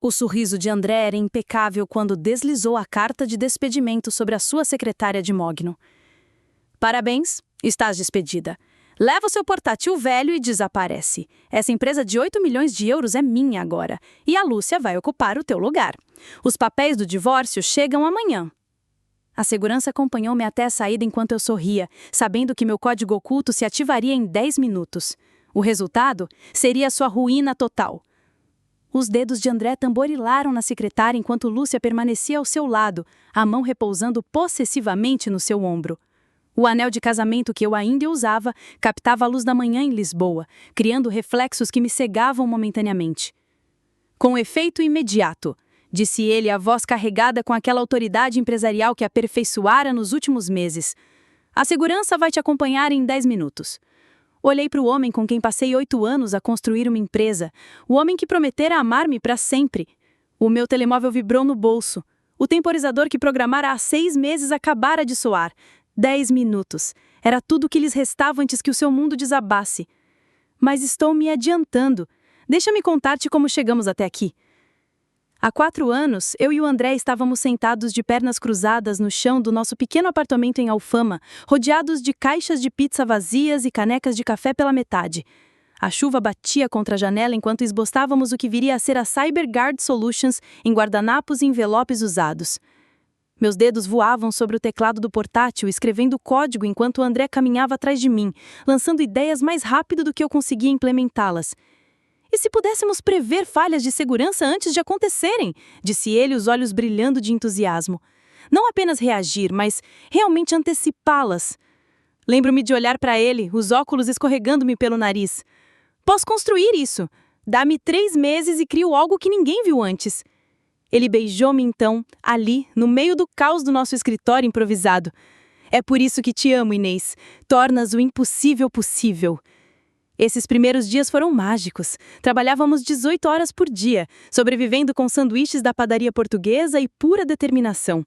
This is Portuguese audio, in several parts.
O sorriso de André era impecável quando deslizou a carta de despedimento sobre a sua secretária de mogno. Parabéns, estás despedida. Leva o seu portátil velho e desaparece. Essa empresa de 8 milhões de euros é minha agora, e a Lúcia vai ocupar o teu lugar. Os papéis do divórcio chegam amanhã. A segurança acompanhou-me até a saída enquanto eu sorria, sabendo que meu código oculto se ativaria em 10 minutos. O resultado seria sua ruína total. Os dedos de André tamborilaram na secretária enquanto Lúcia permanecia ao seu lado, a mão repousando possessivamente no seu ombro. O anel de casamento que eu ainda usava captava a luz da manhã em Lisboa, criando reflexos que me cegavam momentaneamente. Com efeito imediato, disse ele, a voz carregada com aquela autoridade empresarial que aperfeiçoara nos últimos meses. A segurança vai te acompanhar em 10 minutos. Olhei para o homem com quem passei 8 anos a construir uma empresa, o homem que prometera amar-me para sempre. O meu telemóvel vibrou no bolso. O temporizador que programara há 6 meses acabara de soar. 10 minutos. Era tudo o que lhes restava antes que o seu mundo desabasse. Mas estou me adiantando. Deixa-me contar-te como chegamos até aqui. Há 4 anos, eu e o André estávamos sentados de pernas cruzadas no chão do nosso pequeno apartamento em Alfama, rodeados de caixas de pizza vazias e canecas de café pela metade. A chuva batia contra a janela enquanto esboçávamos o que viria a ser a CyberGuard Solutions em guardanapos e envelopes usados. Meus dedos voavam sobre o teclado do portátil, escrevendo código enquanto o André caminhava atrás de mim, lançando ideias mais rápido do que eu conseguia implementá-las. E se pudéssemos prever falhas de segurança antes de acontecerem? Disse ele, os olhos brilhando de entusiasmo. Não apenas reagir, mas realmente antecipá-las. Lembro-me de olhar para ele, os óculos escorregando-me pelo nariz. Posso construir isso. Dá-me 3 meses e crio algo que ninguém viu antes. Ele beijou-me então, ali, no meio do caos do nosso escritório improvisado. É por isso que te amo, Inês. Tornas o impossível possível. Esses primeiros dias foram mágicos. Trabalhávamos 18 horas por dia, sobrevivendo com sanduíches da padaria portuguesa e pura determinação.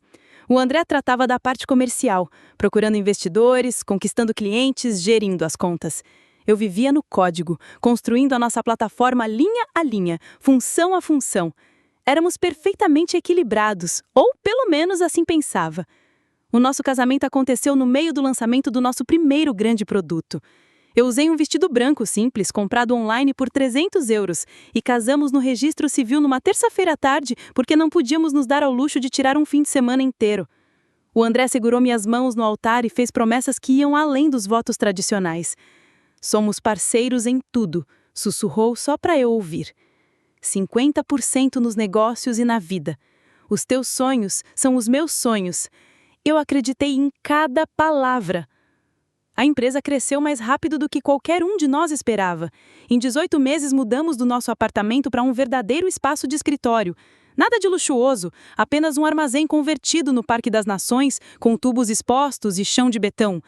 O André tratava da parte comercial, procurando investidores, conquistando clientes, gerindo as contas. Eu vivia no código, construindo a nossa plataforma linha a linha, função a função. Éramos perfeitamente equilibrados, ou pelo menos assim pensava. O nosso casamento aconteceu no meio do lançamento do nosso primeiro grande produto. Eu usei um vestido branco simples, comprado online por 300 euros, e casamos no registro civil numa terça-feira à tarde, porque não podíamos nos dar ao luxo de tirar um fim de semana inteiro. O André segurou minhas mãos no altar e fez promessas que iam além dos votos tradicionais. Somos parceiros em tudo, sussurrou só para eu ouvir. 50% nos negócios e na vida. Os teus sonhos são os meus sonhos. Eu acreditei em cada palavra. A empresa cresceu mais rápido do que qualquer um de nós esperava. Em 18 meses mudamos do nosso apartamento para um verdadeiro espaço de escritório. Nada de luxuoso, apenas um armazém convertido no Parque das Nações, com tubos expostos e chão de betão.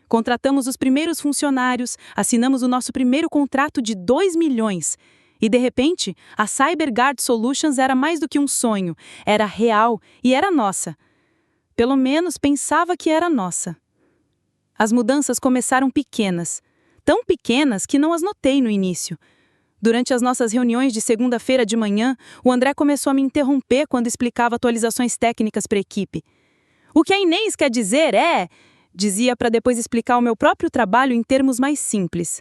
Contratamos os primeiros funcionários, assinamos o nosso primeiro contrato de 2 milhões. E, de repente, a CyberGuard Solutions era mais do que um sonho, era real e era nossa. Pelo menos pensava que era nossa. As mudanças começaram pequenas, tão pequenas que não as notei no início. Durante as nossas reuniões de segunda-feira de manhã, o André começou a me interromper quando explicava atualizações técnicas para a equipe. O que a Inês quer dizer dizia para depois explicar o meu próprio trabalho em termos mais simples.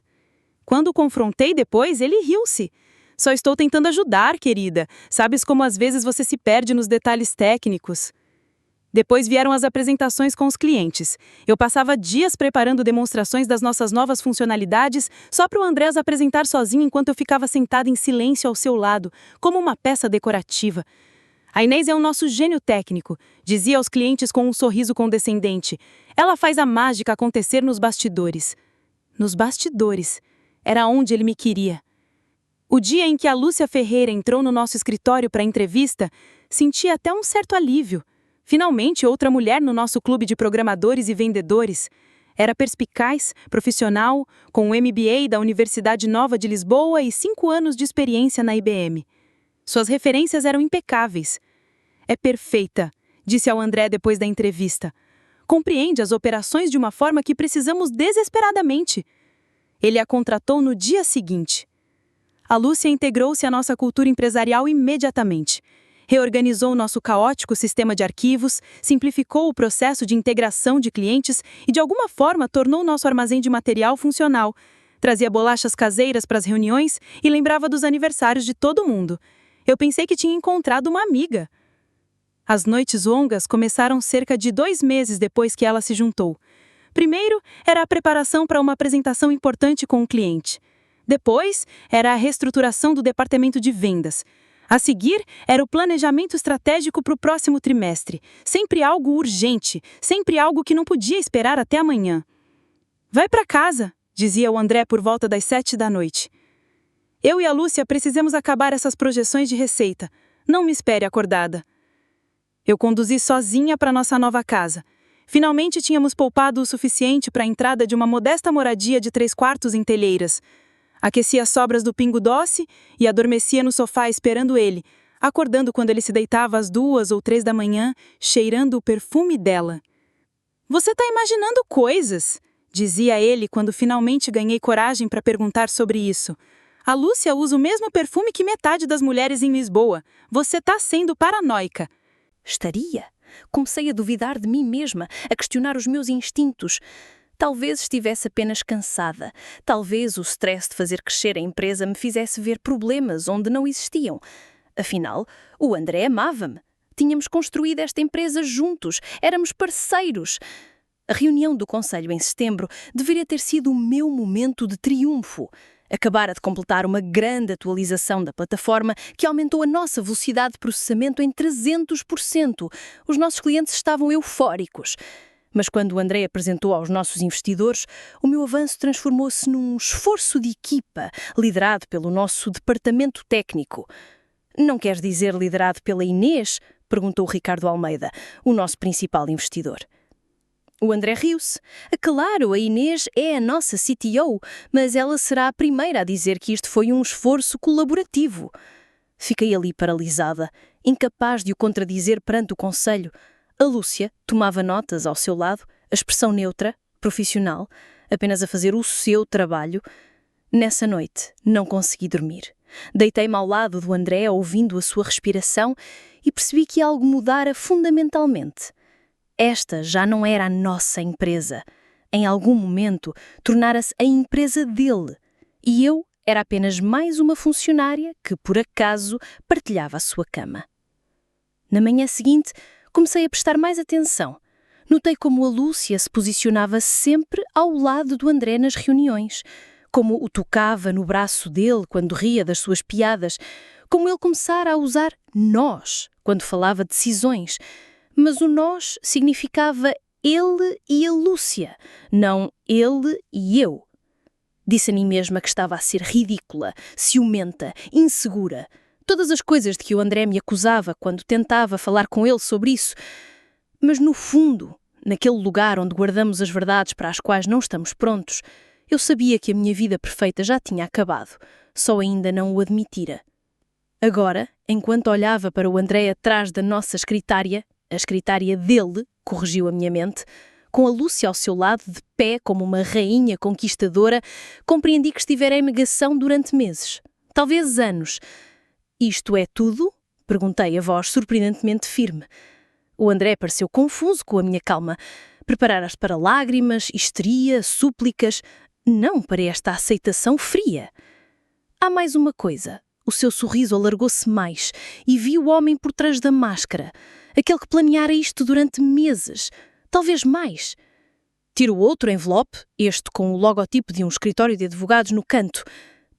Quando o confrontei depois, ele riu-se. Só estou tentando ajudar, querida. Sabes como às vezes você se perde nos detalhes técnicos. Depois vieram as apresentações com os clientes. Eu passava dias preparando demonstrações das nossas novas funcionalidades só para o André as apresentar sozinho enquanto eu ficava sentada em silêncio ao seu lado, como uma peça decorativa. A Inês é o nosso gênio técnico, dizia aos clientes com um sorriso condescendente. Ela faz a mágica acontecer nos bastidores. Nos bastidores. Era onde ele me queria. O dia em que a Lúcia Ferreira entrou no nosso escritório para a entrevista, senti até um certo alívio. Finalmente, outra mulher no nosso clube de programadores e vendedores. Era perspicaz, profissional, com um MBA da Universidade Nova de Lisboa e 5 anos de experiência na IBM. Suas referências eram impecáveis. É perfeita, disse ao André depois da entrevista. Compreende as operações de uma forma que precisamos desesperadamente. Ele a contratou no dia seguinte. A Lúcia integrou-se à nossa cultura empresarial imediatamente. Reorganizou nosso caótico sistema de arquivos, simplificou o processo de integração de clientes e, de alguma forma, tornou nosso armazém de material funcional. Trazia bolachas caseiras para as reuniões e lembrava dos aniversários de todo mundo. Eu pensei que tinha encontrado uma amiga. As noites longas começaram cerca de 2 meses depois que ela se juntou. Primeiro, era a preparação para uma apresentação importante com o cliente. Depois, era a reestruturação do departamento de vendas. A seguir, era o planejamento estratégico para o próximo trimestre. Sempre algo urgente, sempre algo que não podia esperar até amanhã. Vai para casa, dizia o André por volta das 7 da noite. Eu e a Lúcia precisamos acabar essas projeções de receita. Não me espere acordada. Eu conduzi sozinha para nossa nova casa. Finalmente tínhamos poupado o suficiente para a entrada de uma modesta moradia de 3 quartos em Telheiras. Aquecia as sobras do Pingo Doce e adormecia no sofá esperando ele, acordando quando ele se deitava às 2 ou 3 da manhã, cheirando o perfume dela. Você está imaginando coisas, dizia ele quando finalmente ganhei coragem para perguntar sobre isso. A Lúcia usa o mesmo perfume que metade das mulheres em Lisboa. Você está sendo paranoica. Estaria. Comecei a duvidar de mim mesma, a questionar os meus instintos. Talvez estivesse apenas cansada. Talvez o stress de fazer crescer a empresa me fizesse ver problemas onde não existiam. Afinal, o André amava-me. Tínhamos construído esta empresa juntos. Éramos parceiros. A reunião do conselho em setembro deveria ter sido o meu momento de triunfo. Acabara de completar uma grande atualização da plataforma que aumentou a nossa velocidade de processamento em 300%. Os nossos clientes estavam eufóricos. Mas quando o André apresentou aos nossos investidores, o meu avanço transformou-se num esforço de equipa, liderado pelo nosso departamento técnico. Não queres dizer liderado pela Inês? Perguntou Ricardo Almeida, o nosso principal investidor. O André riu-se. Claro, a Inês é a nossa CTO, mas ela será a primeira a dizer que isto foi um esforço colaborativo. Fiquei ali paralisada, incapaz de o contradizer perante o conselho. A Lúcia tomava notas ao seu lado, a expressão neutra, profissional, apenas a fazer o seu trabalho. Nessa noite, não consegui dormir. Deitei-me ao lado do André, ouvindo a sua respiração, e percebi que algo mudara fundamentalmente. Esta já não era a nossa empresa. Em algum momento, tornara-se a empresa dele. E eu era apenas mais uma funcionária que, por acaso, partilhava a sua cama. Na manhã seguinte, comecei a prestar mais atenção. Notei como a Lúcia se posicionava sempre ao lado do André nas reuniões, como o tocava no braço dele quando ria das suas piadas, como ele começara a usar nós quando falava de decisões. Mas o nós significava ele e a Lúcia, não ele e eu. Disse a mim mesma que estava a ser ridícula, ciumenta, insegura. Todas as coisas de que o André me acusava quando tentava falar com ele sobre isso. Mas no fundo, naquele lugar onde guardamos as verdades para as quais não estamos prontos, eu sabia que a minha vida perfeita já tinha acabado, só ainda não o admitira. Agora, enquanto olhava para o André atrás da nossa escritária, a escritária dele, corrigiu a minha mente, com a Lúcia ao seu lado, de pé como uma rainha conquistadora, compreendi que estivera em negação durante meses, talvez anos. Isto é tudo? Perguntei a voz surpreendentemente firme. O André pareceu confuso com a minha calma. Prepararas para lágrimas, histeria, súplicas. Não para esta aceitação fria. Há mais uma coisa. O seu sorriso alargou-se mais e vi o homem por trás da máscara. Aquele que planeara isto durante meses. Talvez mais. Tirou outro envelope, este com o logotipo de um escritório de advogados no canto.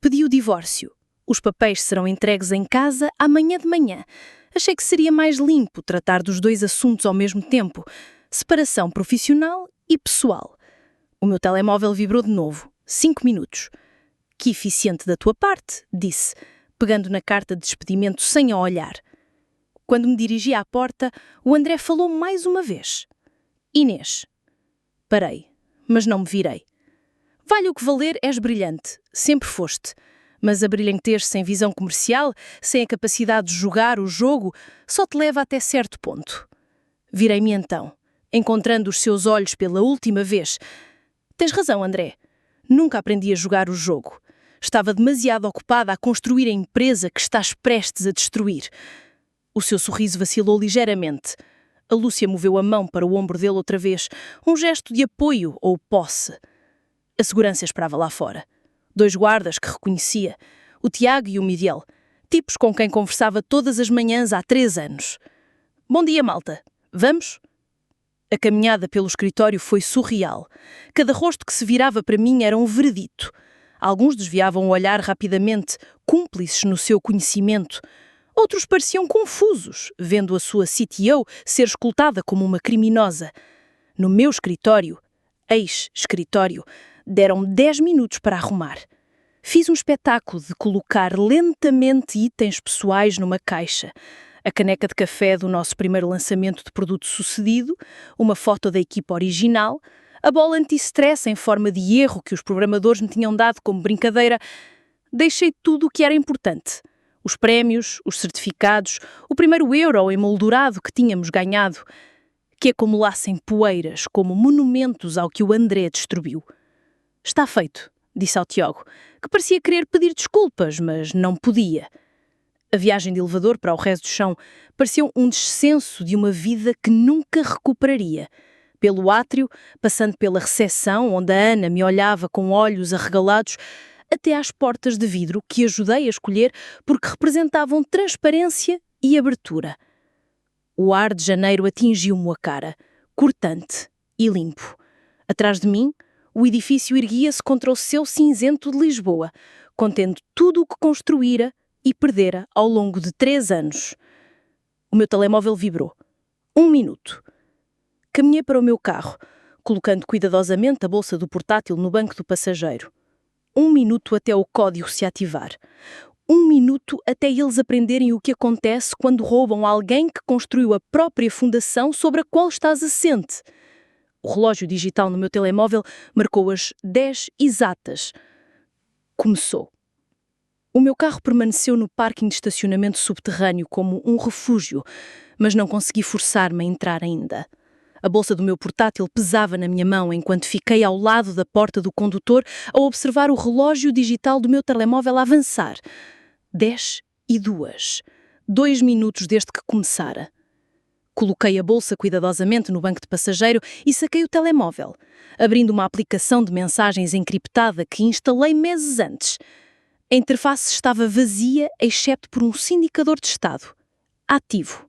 Pedi o divórcio. Os papéis serão entregues em casa amanhã de manhã. Achei que seria mais limpo tratar dos 2 assuntos ao mesmo tempo. Separação profissional e pessoal. O meu telemóvel vibrou de novo. 5 minutos. Que eficiente da tua parte, disse, pegando na carta de despedimento sem a olhar. Quando me dirigi à porta, o André falou mais uma vez. Inês. Parei, mas não me virei. Vale o que valer, és brilhante. Sempre foste. Mas a brilhantez sem visão comercial, sem a capacidade de jogar o jogo, só te leva até certo ponto. Virei-me então, encontrando os seus olhos pela última vez. Tens razão, André. Nunca aprendi a jogar o jogo. Estava demasiado ocupada a construir a empresa que estás prestes a destruir. O seu sorriso vacilou ligeiramente. A Lúcia moveu a mão para o ombro dele outra vez, um gesto de apoio ou posse. A segurança esperava lá fora. 2 guardas que reconhecia, o Tiago e o Miguel, tipos com quem conversava todas as manhãs há 3 anos. Bom dia, malta. Vamos? A caminhada pelo escritório foi surreal. Cada rosto que se virava para mim era um veredito. Alguns desviavam o olhar rapidamente, cúmplices no seu conhecimento. Outros pareciam confusos, vendo a sua CTO ser escoltada como uma criminosa. No meu escritório, ex-escritório, deram 10 minutos para arrumar. Fiz um espetáculo de colocar lentamente itens pessoais numa caixa. A caneca de café do nosso primeiro lançamento de produto sucedido, uma foto da equipa original, a bola anti-stress em forma de erro que os programadores me tinham dado como brincadeira. Deixei tudo o que era importante. Os prémios, os certificados, o primeiro euro emoldurado que tínhamos ganhado, que acumulassem poeiras como monumentos ao que o André destruiu. Está feito, disse ao Tiago, que parecia querer pedir desculpas, mas não podia. A viagem de elevador para o resto do chão parecia um descenso de uma vida que nunca recuperaria. Pelo átrio, passando pela recepção, onde a Ana me olhava com olhos arregalados, até às portas de vidro que ajudei a escolher porque representavam transparência e abertura. O ar de janeiro atingiu-me a cara, cortante e limpo. Atrás de mim, o edifício erguia-se contra o céu cinzento de Lisboa, contendo tudo o que construíra e perdera ao longo de 3 anos. O meu telemóvel vibrou. 1 minuto. Caminhei para o meu carro, colocando cuidadosamente a bolsa do portátil no banco do passageiro. 1 minuto até o código se ativar. 1 minuto até eles aprenderem o que acontece quando roubam alguém que construiu a própria fundação sobre a qual estás assente. O relógio digital no meu telemóvel marcou as 10 exatas. Começou. O meu carro permaneceu no parquinho de estacionamento subterrâneo como um refúgio, mas não consegui forçar-me a entrar ainda. A bolsa do meu portátil pesava na minha mão enquanto fiquei ao lado da porta do condutor a observar o relógio digital do meu telemóvel a avançar. 10:02. 2 minutos desde que começara. Coloquei a bolsa cuidadosamente no banco de passageiro e saquei o telemóvel, abrindo uma aplicação de mensagens encriptada que instalei meses antes. A interface estava vazia, exceto por um sindicador de estado. Ativo.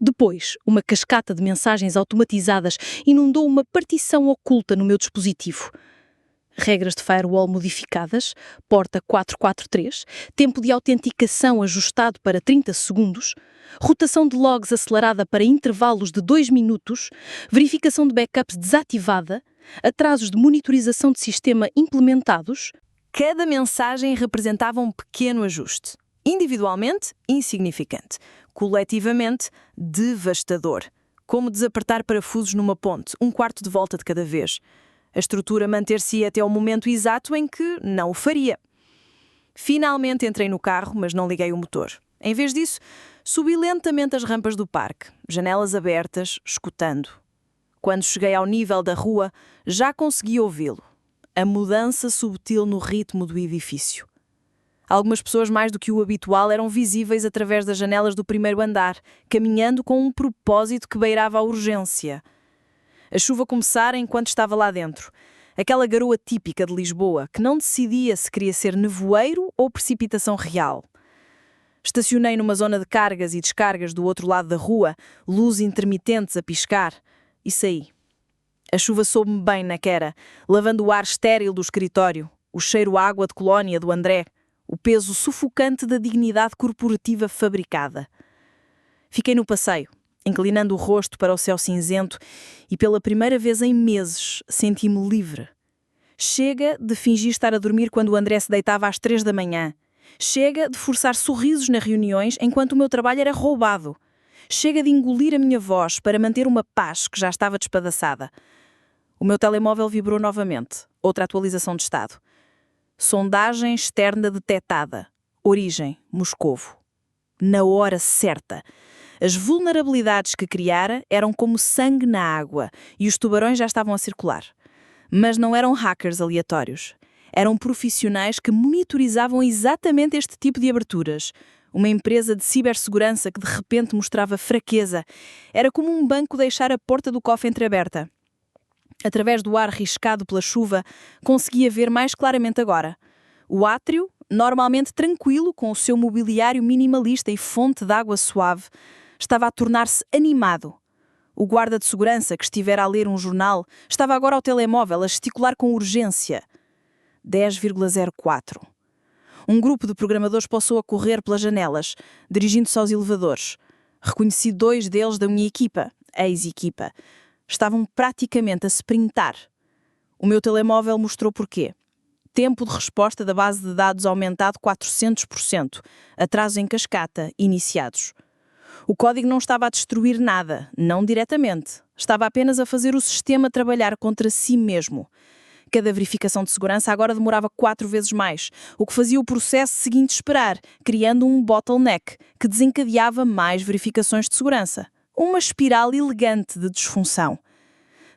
Depois, uma cascata de mensagens automatizadas inundou uma partição oculta no meu dispositivo. Regras de firewall modificadas, porta 443, tempo de autenticação ajustado para 30 segundos, rotação de logs acelerada para intervalos de 2 minutos, verificação de backups desativada, atrasos de monitorização de sistema implementados. Cada mensagem representava um pequeno ajuste. Individualmente, insignificante. Coletivamente, devastador. Como desapertar parafusos numa ponte, 1/4 de volta de cada vez. A estrutura manter-se-ia até ao momento exato em que não o faria. Finalmente entrei no carro, mas não liguei o motor. Em vez disso, subi lentamente as rampas do parque, janelas abertas, escutando. Quando cheguei ao nível da rua, já consegui ouvi-lo. A mudança subtil no ritmo do edifício. Algumas pessoas mais do que o habitual eram visíveis através das janelas do primeiro andar, caminhando com um propósito que beirava a urgência. A chuva começara enquanto estava lá dentro. Aquela garoa típica de Lisboa, que não decidia se queria ser nevoeiro ou precipitação real. Estacionei numa zona de cargas e descargas do outro lado da rua, luzes intermitentes a piscar, e saí. A chuva soube-me bem na quera, lavando o ar estéril do escritório, o cheiro a água de colónia do André, o peso sufocante da dignidade corporativa fabricada. Fiquei no passeio, inclinando o rosto para o céu cinzento e pela primeira vez em meses senti-me livre. Chega de fingir estar a dormir quando o André se deitava às 3 da manhã. Chega de forçar sorrisos nas reuniões enquanto o meu trabalho era roubado. Chega de engolir a minha voz para manter uma paz que já estava despedaçada. O meu telemóvel vibrou novamente. Outra atualização de estado. Sondagem externa detetada. Origem, Moscovo. Na hora certa. As vulnerabilidades que criara eram como sangue na água e os tubarões já estavam a circular. Mas não eram hackers aleatórios. Eram profissionais que monitorizavam exatamente este tipo de aberturas. Uma empresa de cibersegurança que de repente mostrava fraqueza. Era como um banco deixar a porta do cofre entreaberta. Através do ar riscado pela chuva, conseguia ver mais claramente agora. O átrio, normalmente tranquilo, com o seu mobiliário minimalista e fonte de água suave, estava a tornar-se animado. O guarda de segurança, que estivera a ler um jornal, estava agora ao telemóvel a gesticular com urgência. 10,04. Um grupo de programadores passou a correr pelas janelas, dirigindo-se aos elevadores. Reconheci 2 deles da minha equipa, ex-equipa. Estavam praticamente a sprintar. O meu telemóvel mostrou porquê. Tempo de resposta da base de dados aumentado 400%. Atraso em cascata, iniciados. O código não estava a destruir nada, não diretamente. Estava apenas a fazer o sistema trabalhar contra si mesmo. Cada verificação de segurança agora demorava 4 vezes mais, o que fazia o processo seguinte esperar, criando um bottleneck que desencadeava mais verificações de segurança. Uma espiral elegante de disfunção.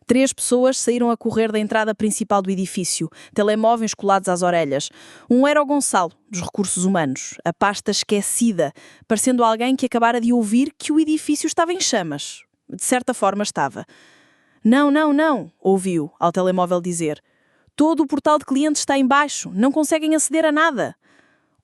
3 pessoas saíram a correr da entrada principal do edifício, telemóveis colados às orelhas. Um era o Gonçalo, dos recursos humanos, a pasta esquecida, parecendo alguém que acabara de ouvir que o edifício estava em chamas. De certa forma estava. Não, ouviu ao telemóvel dizer. Todo o portal de clientes está em baixo, não conseguem aceder a nada.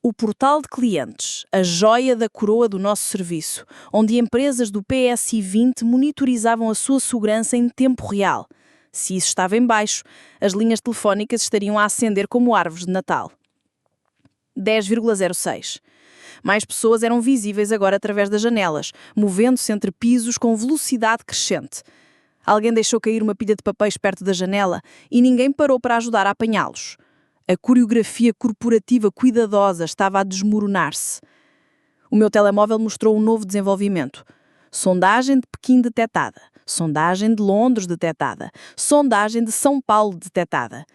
O portal de clientes, a joia da coroa do nosso serviço, onde empresas do PSI 20 monitorizavam a sua segurança em tempo real. Se isso estava em baixo, as linhas telefónicas estariam a acender como árvores de Natal. 10,06. Mais pessoas eram visíveis agora através das janelas, movendo-se entre pisos com velocidade crescente. Alguém deixou cair uma pilha de papéis perto da janela e ninguém parou para ajudar a apanhá-los. A coreografia corporativa cuidadosa estava a desmoronar-se. O meu telemóvel mostrou um novo desenvolvimento. Sondagem de Pequim detetada. Sondagem de Londres detetada. Sondagem de São Paulo detetada.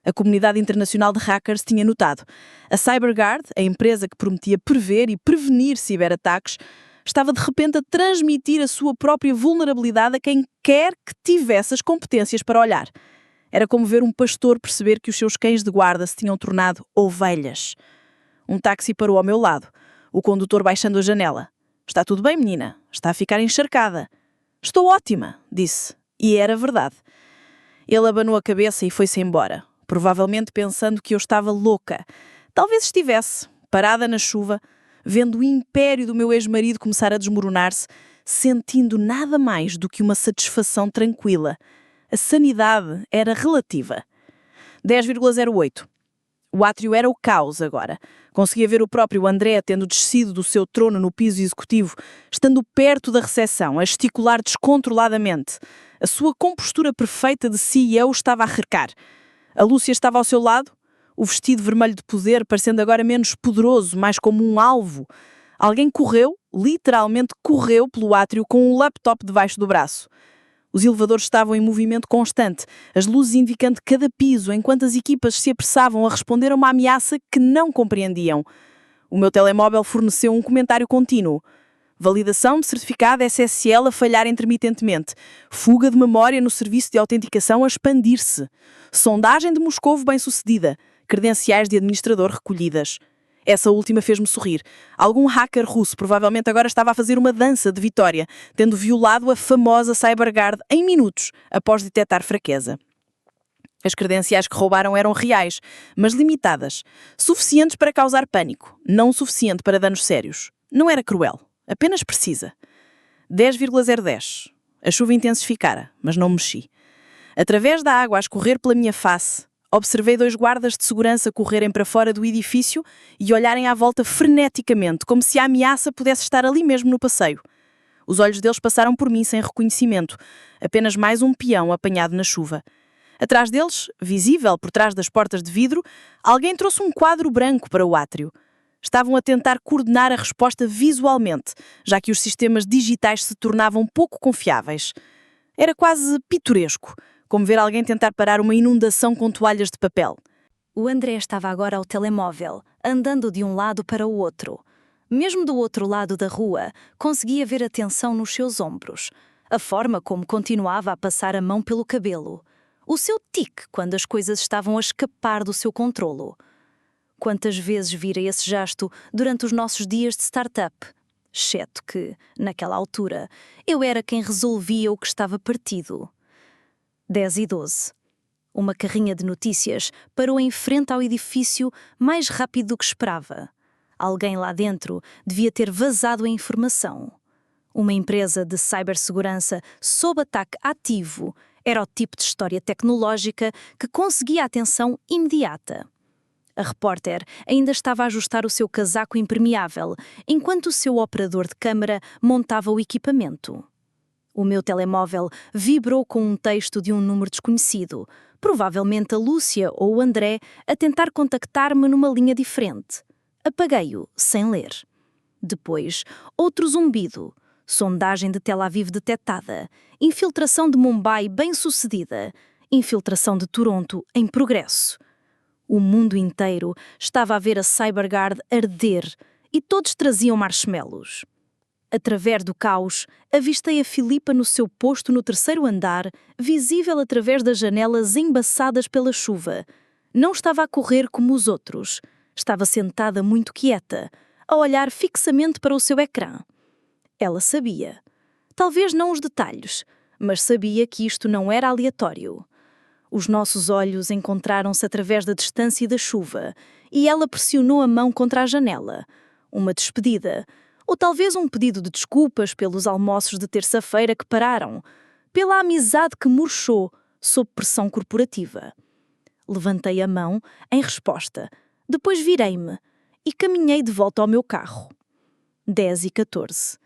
A comunidade internacional de hackers tinha notado. A CyberGuard, a empresa que prometia prever e prevenir ciberataques, estava de repente a transmitir a sua própria vulnerabilidade a quem quer que tivesse as competências para olhar. Era como ver um pastor perceber que os seus cães de guarda se tinham tornado ovelhas. Um táxi parou ao meu lado, o condutor baixando a janela. Está tudo bem, menina? Está a ficar encharcada. Estou ótima, disse. E era verdade. Ele abanou a cabeça e foi-se embora, provavelmente pensando que eu estava louca. Talvez estivesse, parada na chuva, vendo o império do meu ex-marido começar a desmoronar-se, sentindo nada mais do que uma satisfação tranquila. A sanidade era relativa. 10,08. O átrio era o caos agora. Conseguia ver o próprio André tendo descido do seu trono no piso executivo, estando perto da recepção, a gesticular descontroladamente. A sua compostura perfeita de CEO estava a recar. A Lúcia estava ao seu lado, o vestido vermelho de poder parecendo agora menos poderoso, mais como um alvo. Alguém correu, literalmente correu pelo átrio com um laptop debaixo do braço. Os elevadores estavam em movimento constante, as luzes indicando cada piso, enquanto as equipas se apressavam a responder a uma ameaça que não compreendiam. O meu telemóvel forneceu um comentário contínuo. Validação de certificado SSL a falhar intermitentemente. Fuga de memória no serviço de autenticação a expandir-se. Sondagem de Moscovo bem-sucedida. Credenciais de administrador recolhidas. Essa última fez-me sorrir. Algum hacker russo provavelmente agora estava a fazer uma dança de vitória, tendo violado a famosa CyberGuard em minutos, após detectar fraqueza. As credenciais que roubaram eram reais, mas limitadas. Suficientes para causar pânico, não suficiente para danos sérios. Não era cruel, apenas precisa. 10,010. A chuva intensificara, mas não mexi. Através da água a escorrer pela minha face, observei 2 guardas de segurança correrem para fora do edifício e olharem à volta freneticamente, como se a ameaça pudesse estar ali mesmo no passeio. Os olhos deles passaram por mim sem reconhecimento, apenas mais um peão apanhado na chuva. Atrás deles, visível por trás das portas de vidro, alguém trouxe um quadro branco para o átrio. Estavam a tentar coordenar a resposta visualmente, já que os sistemas digitais se tornavam pouco confiáveis. Era quase pitoresco, como ver alguém tentar parar uma inundação com toalhas de papel. O André estava agora ao telemóvel, andando de um lado para o outro. Mesmo do outro lado da rua, conseguia ver a tensão nos seus ombros, a forma como continuava a passar a mão pelo cabelo. O seu tique quando as coisas estavam a escapar do seu controlo. Quantas vezes vira esse gesto durante os nossos dias de startup? Exceto que, naquela altura, eu era quem resolvia o que estava partido. 10:12. Uma carrinha de notícias parou em frente ao edifício mais rápido do que esperava. Alguém lá dentro devia ter vazado a informação. Uma empresa de cibersegurança sob ataque ativo era o tipo de história tecnológica que conseguia atenção imediata. A repórter ainda estava a ajustar o seu casaco impermeável, enquanto o seu operador de câmara montava o equipamento. O meu telemóvel vibrou com um texto de um número desconhecido, provavelmente a Lúcia ou o André a tentar contactar-me numa linha diferente. Apaguei-o, sem ler. Depois, outro zumbido. Sondagem de Tel Aviv detectada. Infiltração de Mumbai bem-sucedida. Infiltração de Toronto em progresso. O mundo inteiro estava a ver a CyberGuard arder e todos traziam marshmallows. Através do caos, avistei a Filipa no seu posto no 3º andar, visível através das janelas embaçadas pela chuva. Não estava a correr como os outros. Estava sentada muito quieta, a olhar fixamente para o seu ecrã. Ela sabia. Talvez não os detalhes, mas sabia que isto não era aleatório. Os nossos olhos encontraram-se através da distância e da chuva, e ela pressionou a mão contra a janela. Uma despedida, ou talvez um pedido de desculpas pelos almoços de terça-feira que pararam, pela amizade que murchou sob pressão corporativa. Levantei a mão em resposta, depois virei-me e caminhei de volta ao meu carro. 10:14.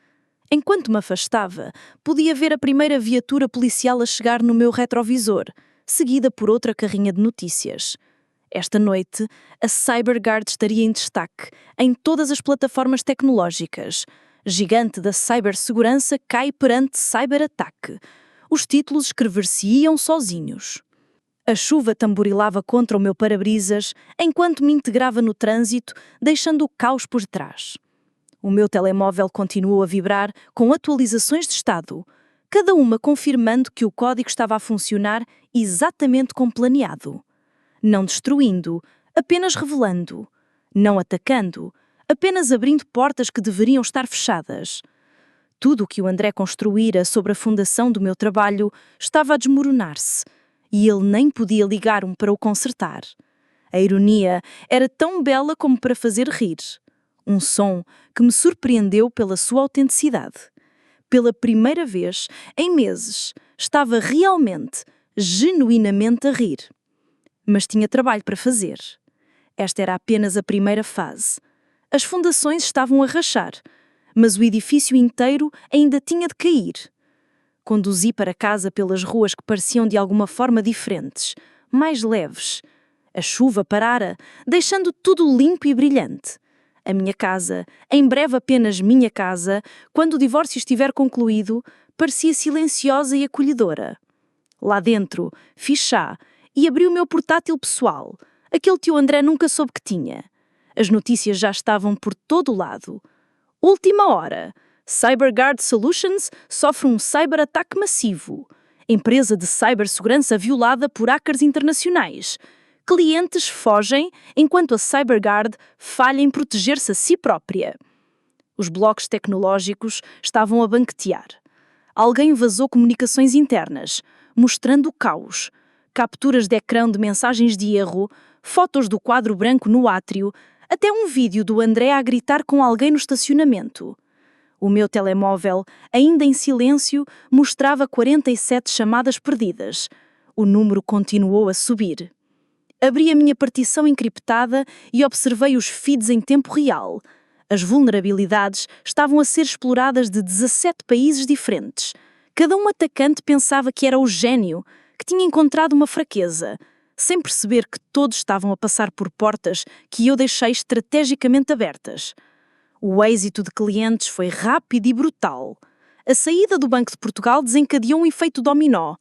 Enquanto me afastava, podia ver a primeira viatura policial a chegar no meu retrovisor, seguida por outra carrinha de notícias. Esta noite, a CyberGuard estaria em destaque em todas as plataformas tecnológicas. Gigante da cibersegurança cai perante cyberataque. Os títulos escrever-se-iam sozinhos. A chuva tamborilava contra o meu para-brisas enquanto me integrava no trânsito, deixando o caos por trás. O meu telemóvel continuou a vibrar com atualizações de estado, cada uma confirmando que o código estava a funcionar exatamente como planeado. Não destruindo, apenas revelando. Não atacando, apenas abrindo portas que deveriam estar fechadas. Tudo o que o André construíra sobre a fundação do meu trabalho estava a desmoronar-se, e ele nem podia ligar-me para o consertar. A ironia era tão bela como para fazer rir. Um som que me surpreendeu pela sua autenticidade. Pela primeira vez, em meses, estava realmente, genuinamente a rir. Mas tinha trabalho para fazer. Esta era apenas a primeira fase. As fundações estavam a rachar, mas o edifício inteiro ainda tinha de cair. Conduzi para casa pelas ruas que pareciam de alguma forma diferentes, mais leves. A chuva parara, deixando tudo limpo e brilhante. A minha casa, em breve apenas minha casa, quando o divórcio estiver concluído, parecia silenciosa e acolhedora. Lá dentro, fiz chá e abri o meu portátil pessoal, aquele que o André nunca soube que tinha. As notícias já estavam por todo o lado. Última hora. CyberGuard Solutions sofre um cyberataque massivo. Empresa de cibersegurança violada por hackers internacionais. Clientes fogem enquanto a CyberGuard falha em proteger-se a si própria. Os bloques tecnológicos estavam a banquetear. Alguém vazou comunicações internas, mostrando o caos. Capturas de ecrã de mensagens de erro, fotos do quadro branco no átrio, até um vídeo do André a gritar com alguém no estacionamento. O meu telemóvel, ainda em silêncio, mostrava 47 chamadas perdidas. O número continuou a subir. Abri a minha partição encriptada e observei os feeds em tempo real. As vulnerabilidades estavam a ser exploradas de 17 países diferentes. Cada um atacante pensava que era o gênio, que tinha encontrado uma fraqueza, sem perceber que todos estavam a passar por portas que eu deixei estrategicamente abertas. O êxito de clientes foi rápido e brutal. A saída do Banco de Portugal desencadeou um efeito dominó.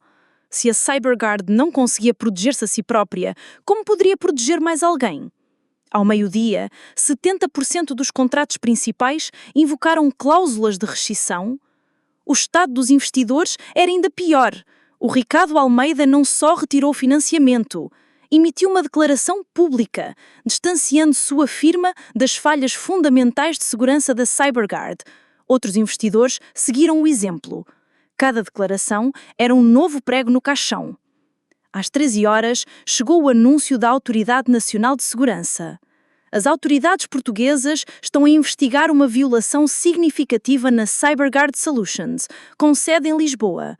Se a CyberGuard não conseguia proteger-se a si própria, como poderia proteger mais alguém? Ao meio-dia, 70% dos contratos principais invocaram cláusulas de rescisão. O estado dos investidores era ainda pior. O Ricardo Almeida não só retirou financiamento, emitiu uma declaração pública, distanciando sua firma das falhas fundamentais de segurança da CyberGuard. Outros investidores seguiram o exemplo. Cada declaração era um novo prego no caixão. Às 13 horas, chegou o anúncio da Autoridade Nacional de Segurança. As autoridades portuguesas estão a investigar uma violação significativa na CyberGuard Solutions, com sede em Lisboa.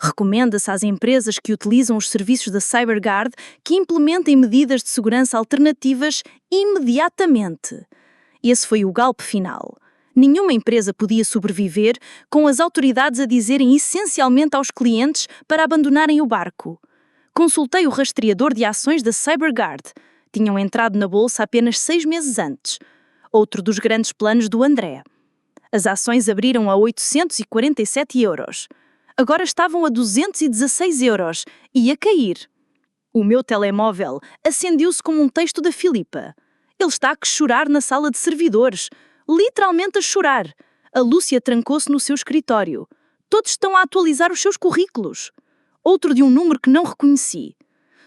Recomenda-se às empresas que utilizam os serviços da CyberGuard que implementem medidas de segurança alternativas imediatamente. Esse foi o golpe final. Nenhuma empresa podia sobreviver com as autoridades a dizerem essencialmente aos clientes para abandonarem o barco. Consultei o rastreador de ações da CyberGuard. Tinham entrado na bolsa apenas 6 meses antes. Outro dos grandes planos do André. As ações abriram a 847 euros. Agora estavam a 216 euros e a cair. O meu telemóvel acendeu-se como um texto da Filipa. Ele está a chorar na sala de servidores. Literalmente a chorar. A Lúcia trancou-se no seu escritório. Todos estão a atualizar os seus currículos. Outro de um número que não reconheci.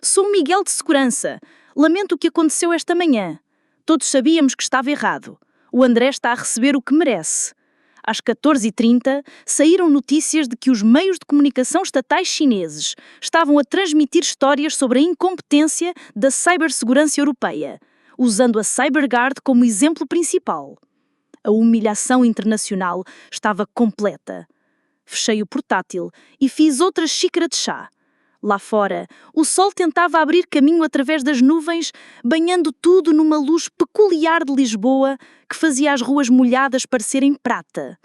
Sou Miguel de Segurança. Lamento o que aconteceu esta manhã. Todos sabíamos que estava errado. O André está a receber o que merece. Às 14h30, saíram notícias de que os meios de comunicação estatais chineses estavam a transmitir histórias sobre a incompetência da cibersegurança europeia, usando a CyberGuard como exemplo principal. A humilhação internacional estava completa. Fechei o portátil e fiz outra xícara de chá. Lá fora, o sol tentava abrir caminho através das nuvens, banhando tudo numa luz peculiar de Lisboa que fazia as ruas molhadas parecerem prata.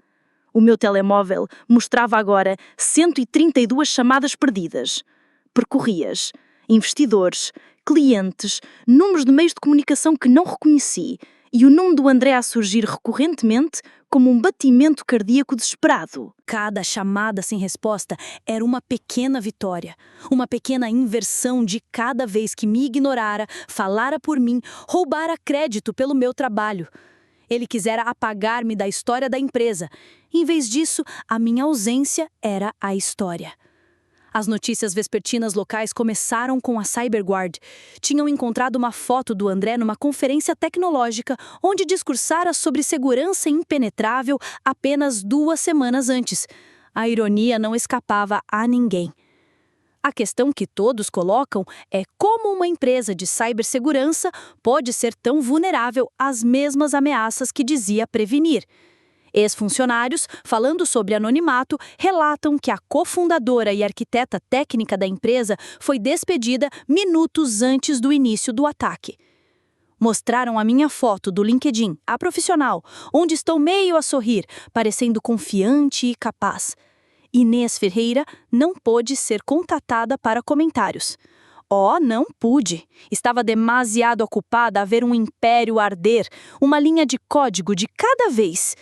O meu telemóvel mostrava agora 132 chamadas perdidas. Percorri-as. Investidores, clientes, números de meios de comunicação que não reconheci e o nome do André a surgir recorrentemente como um batimento cardíaco desesperado. Cada chamada sem resposta era uma pequena vitória, uma pequena inversão de cada vez que me ignorara, falara por mim, roubara crédito pelo meu trabalho. Ele quisera apagar-me da história da empresa. Em vez disso, a minha ausência era a história. As notícias vespertinas locais começaram com a CyberGuard. Tinham encontrado uma foto do André numa conferência tecnológica onde discursara sobre segurança impenetrável apenas 2 semanas antes. A ironia não escapava a ninguém. A questão que todos colocam é como uma empresa de cibersegurança pode ser tão vulnerável às mesmas ameaças que dizia prevenir. Ex-funcionários, falando sobre anonimato, relatam que a cofundadora e arquiteta técnica da empresa foi despedida minutos antes do início do ataque. Mostraram a minha foto do LinkedIn, a profissional, onde estou meio a sorrir, parecendo confiante e capaz. Inês Ferreira não pôde ser contatada para comentários. Não pude. Estava demasiado ocupada a ver um império arder, uma linha de código de cada vez.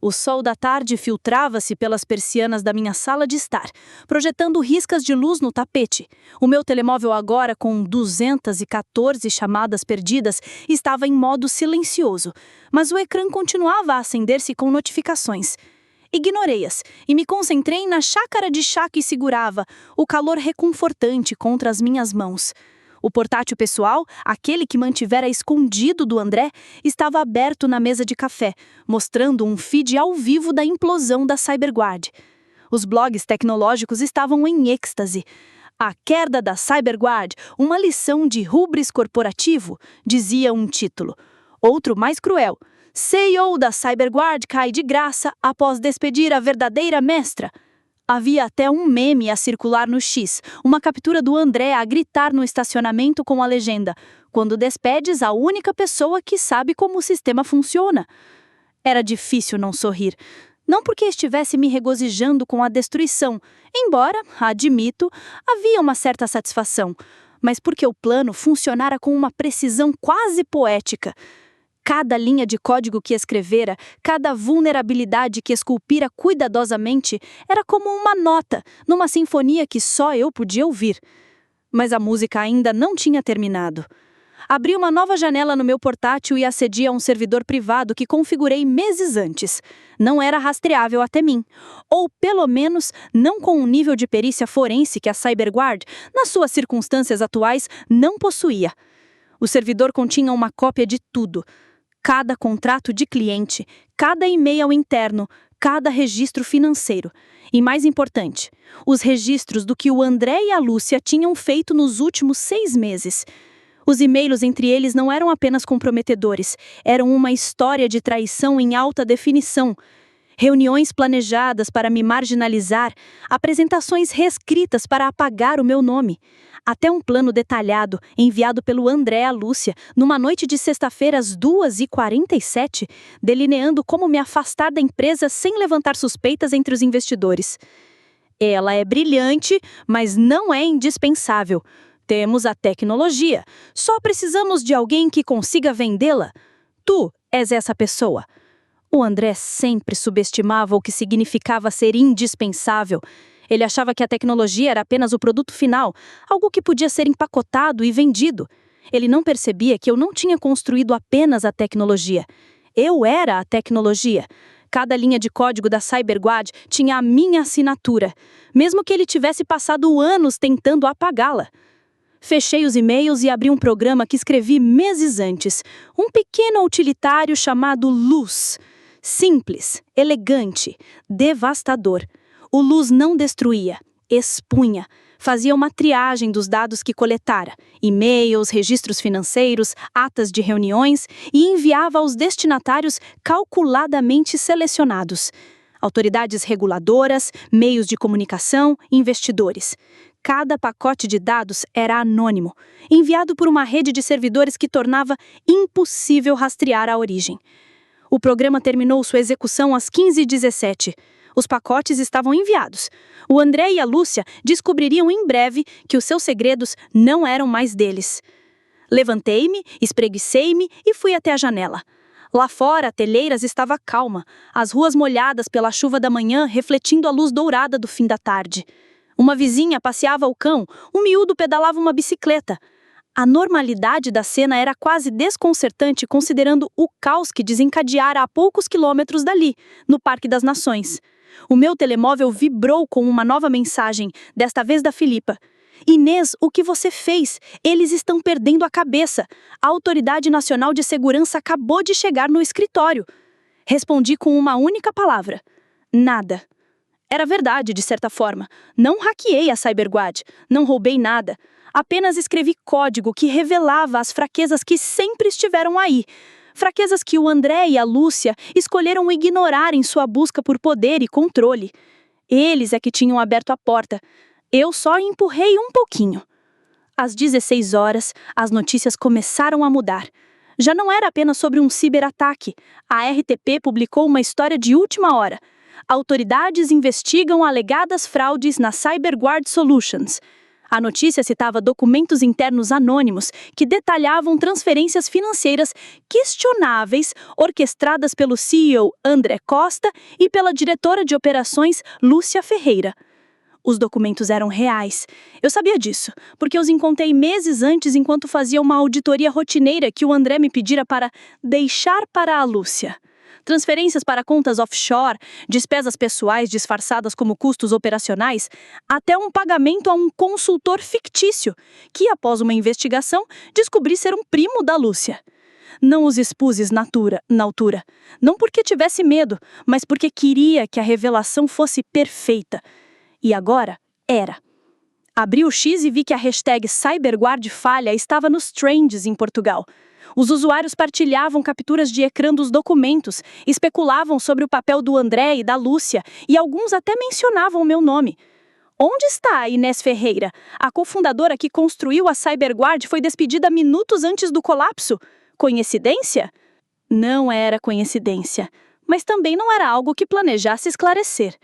O sol da tarde filtrava-se pelas persianas da minha sala de estar, projetando riscas de luz no tapete. O meu telemóvel agora, com 214 chamadas perdidas, estava em modo silencioso, mas o ecrã continuava a acender-se com notificações. Ignorei-as e me concentrei na xícara de chá que segurava, o calor reconfortante contra as minhas mãos. O portátil pessoal, aquele que mantivera escondido do André, estava aberto na mesa de café, mostrando um feed ao vivo da implosão da CyberGuard. Os blogs tecnológicos estavam em êxtase. A queda da CyberGuard, uma lição de hubris corporativo, dizia um título. Outro mais cruel. CEO da CyberGuard cai de graça após despedir a verdadeira mestra. Havia até um meme a circular no X, uma captura do André a gritar no estacionamento com a legenda: "Quando despedes a única pessoa que sabe como o sistema funciona." Era difícil não sorrir. Não porque estivesse me regozijando com a destruição, embora, admito, havia uma certa satisfação, mas porque o plano funcionara com uma precisão quase poética. Cada linha de código que escrevera, cada vulnerabilidade que esculpira cuidadosamente, era como uma nota numa sinfonia que só eu podia ouvir. Mas a música ainda não tinha terminado. Abri uma nova janela no meu portátil e acedi a um servidor privado que configurei meses antes. Não era rastreável até mim. Ou, pelo menos, não com um nível de perícia forense que a CyberGuard, nas suas circunstâncias atuais, não possuía. O servidor continha uma cópia de tudo. Cada contrato de cliente, cada e-mail interno, cada registro financeiro. E mais importante, os registros do que o André e a Lúcia tinham feito nos últimos 6 meses. Os e-mails entre eles não eram apenas comprometedores, eram uma história de traição em alta definição. Reuniões planejadas para me marginalizar, apresentações reescritas para apagar o meu nome. Até um plano detalhado, enviado pelo André à Lúcia, numa noite de sexta-feira às 2h47, delineando como me afastar da empresa sem levantar suspeitas entre os investidores. Ela é brilhante, mas não é indispensável. Temos a tecnologia. Só precisamos de alguém que consiga vendê-la. Tu és essa pessoa. O André sempre subestimava o que significava ser indispensável. Ele achava que a tecnologia era apenas o produto final, algo que podia ser empacotado e vendido. Ele não percebia que eu não tinha construído apenas a tecnologia. Eu era a tecnologia. Cada linha de código da CyberGuard tinha a minha assinatura, mesmo que ele tivesse passado anos tentando apagá-la. Fechei os e-mails e abri um programa que escrevi meses antes, um pequeno utilitário chamado Luz. Simples, elegante, devastador. O Luz não destruía, expunha, fazia uma triagem dos dados que coletara, e-mails, registros financeiros, atas de reuniões, e enviava aos destinatários calculadamente selecionados. Autoridades reguladoras, meios de comunicação, investidores. Cada pacote de dados era anônimo, enviado por uma rede de servidores que tornava impossível rastrear a origem. O programa terminou sua execução às 15h17. Os pacotes estavam enviados. O André e a Lúcia descobririam em breve que os seus segredos não eram mais deles. Levantei-me, espreguicei-me e fui até a janela. Lá fora, a Telheiras estava calma, as ruas molhadas pela chuva da manhã refletindo a luz dourada do fim da tarde. Uma vizinha passeava o cão, um miúdo pedalava uma bicicleta. A normalidade da cena era quase desconcertante considerando o caos que desencadeara a poucos quilômetros dali, no Parque das Nações. O meu telemóvel vibrou com uma nova mensagem, desta vez da Filipa. Inês, o que você fez? Eles estão perdendo a cabeça. A Autoridade Nacional de Segurança acabou de chegar no escritório. Respondi com uma única palavra. Nada. Era verdade, de certa forma. Não hackeei a CyberGuard, não roubei nada. Apenas escrevi código que revelava as fraquezas que sempre estiveram aí. Fraquezas que o André e a Lúcia escolheram ignorar em sua busca por poder e controle. Eles é que tinham aberto a porta. Eu só empurrei um pouquinho. Às 16 horas, as notícias começaram a mudar. Já não era apenas sobre um ciberataque. A RTP publicou uma história de última hora. Autoridades investigam alegadas fraudes na CyberGuard Solutions. A notícia citava documentos internos anônimos que detalhavam transferências financeiras questionáveis orquestradas pelo CEO André Costa e pela diretora de operações Lúcia Ferreira. Os documentos eram reais. Eu sabia disso, porque os encontrei meses antes enquanto fazia uma auditoria rotineira que o André me pedira para deixar para a Lúcia. Transferências para contas offshore, despesas pessoais disfarçadas como custos operacionais, até um pagamento a um consultor fictício, que após uma investigação descobri ser um primo da Lúcia. Não os expuses na altura, não porque tivesse medo, mas porque queria que a revelação fosse perfeita. E agora era. Abri o X e vi que a hashtag CyberGuardFalha estava nos trends em Portugal. Os usuários partilhavam capturas de ecrã dos documentos, especulavam sobre o papel do André e da Lúcia e alguns até mencionavam o meu nome. Onde está a Inês Ferreira? A cofundadora que construiu a CyberGuard foi despedida minutos antes do colapso. Coincidência? Não era coincidência, mas também não era algo que planejasse esclarecer.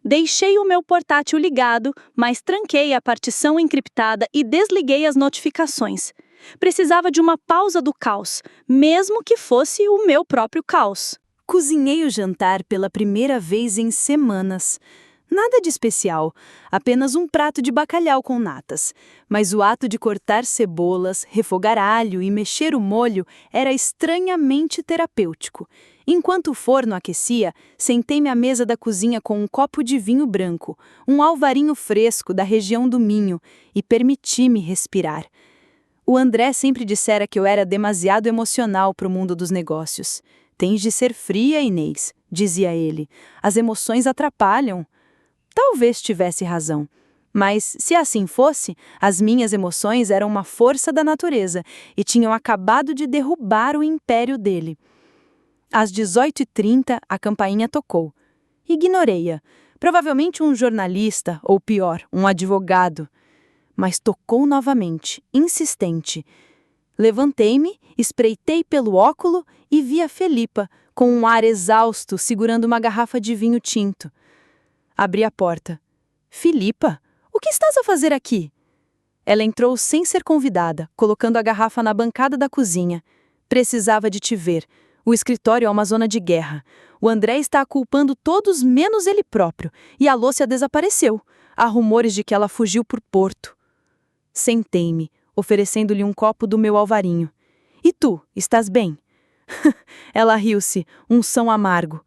Deixei o meu portátil ligado, mas tranquei a partição encriptada e desliguei as notificações. Precisava de uma pausa do caos, mesmo que fosse o meu próprio caos. Cozinhei o jantar pela primeira vez em semanas. Nada de especial, apenas um prato de bacalhau com natas. Mas o ato de cortar cebolas, refogar alho e mexer o molho era estranhamente terapêutico. Enquanto o forno aquecia, sentei-me à mesa da cozinha com um copo de vinho branco, um alvarinho fresco da região do Minho, e permiti-me respirar. O André sempre dissera que eu era demasiado emocional para o mundo dos negócios. Tens de ser fria, Inês, dizia ele. As emoções atrapalham. Talvez tivesse razão. Mas, se assim fosse, as minhas emoções eram uma força da natureza e tinham acabado de derrubar o império dele. Às 18h30, a campainha tocou. Ignorei-a. Provavelmente um jornalista, ou pior, um advogado. Mas tocou novamente, insistente. Levantei-me, espreitei pelo óculo e vi a Felipa, com um ar exausto, segurando uma garrafa de vinho tinto. Abri a porta. Filipa, o que estás a fazer aqui? Ela entrou sem ser convidada, colocando a garrafa na bancada da cozinha. Precisava de te ver. O escritório é uma zona de guerra. O André está culpando todos menos ele próprio, e a Lúcia desapareceu. Há rumores de que ela fugiu por Porto. Sentei-me, oferecendo-lhe um copo do meu alvarinho. E tu, estás bem? Ela riu-se, um som amargo.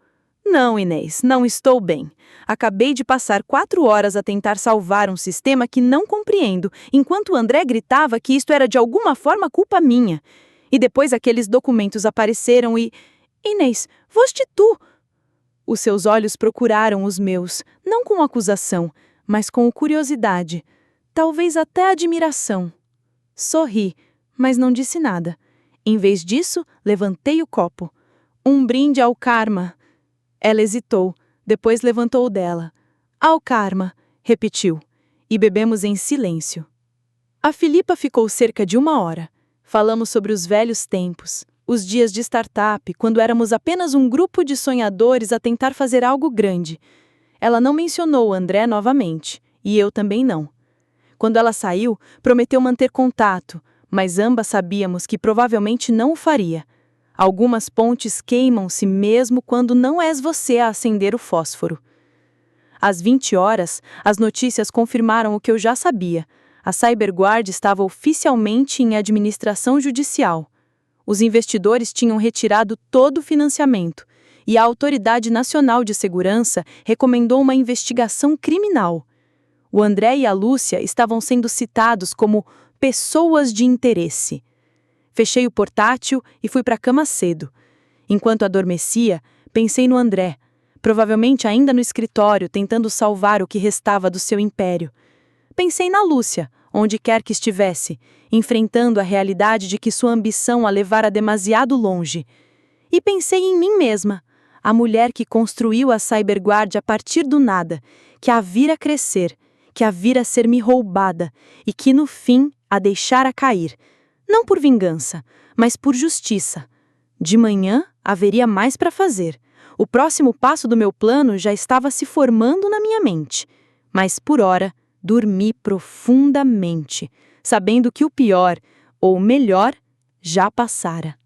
Não, Inês, não estou bem. Acabei de passar 4 horas a tentar salvar um sistema que não compreendo, enquanto o André gritava que isto era de alguma forma culpa minha. E depois aqueles documentos apareceram e... Inês, foste tu! Os seus olhos procuraram os meus, não com acusação, mas com curiosidade. Talvez até admiração. Sorri, mas não disse nada. Em vez disso, levantei o copo. Um brinde ao karma. Ela hesitou, depois levantou o dela. Ao karma, repetiu, e bebemos em silêncio. A Filipa ficou cerca de 1 hora. Falamos sobre os velhos tempos, os dias de startup, quando éramos apenas um grupo de sonhadores a tentar fazer algo grande. Ela não mencionou o André novamente, e eu também não. Quando ela saiu, prometeu manter contato, mas ambas sabíamos que provavelmente não o faria. Algumas pontes queimam-se mesmo quando não és você a acender o fósforo. Às 20 horas, as notícias confirmaram o que eu já sabia. A CyberGuard estava oficialmente em administração judicial. Os investidores tinham retirado todo o financiamento, e a Autoridade Nacional de Segurança recomendou uma investigação criminal. O André e a Lúcia estavam sendo citados como pessoas de interesse. Fechei o portátil e fui para a cama cedo. Enquanto adormecia, pensei no André, provavelmente ainda no escritório, tentando salvar o que restava do seu império. Pensei na Lúcia, onde quer que estivesse, enfrentando a realidade de que sua ambição a levara demasiado longe. E pensei em mim mesma, a mulher que construiu a CyberGuard a partir do nada, que a vira crescer, que a vira ser-me roubada e que, no fim, a deixara cair. Não por vingança, mas por justiça. De manhã, haveria mais para fazer. O próximo passo do meu plano já estava se formando na minha mente. Mas, por ora, dormi profundamente, sabendo que o pior, ou melhor, já passara.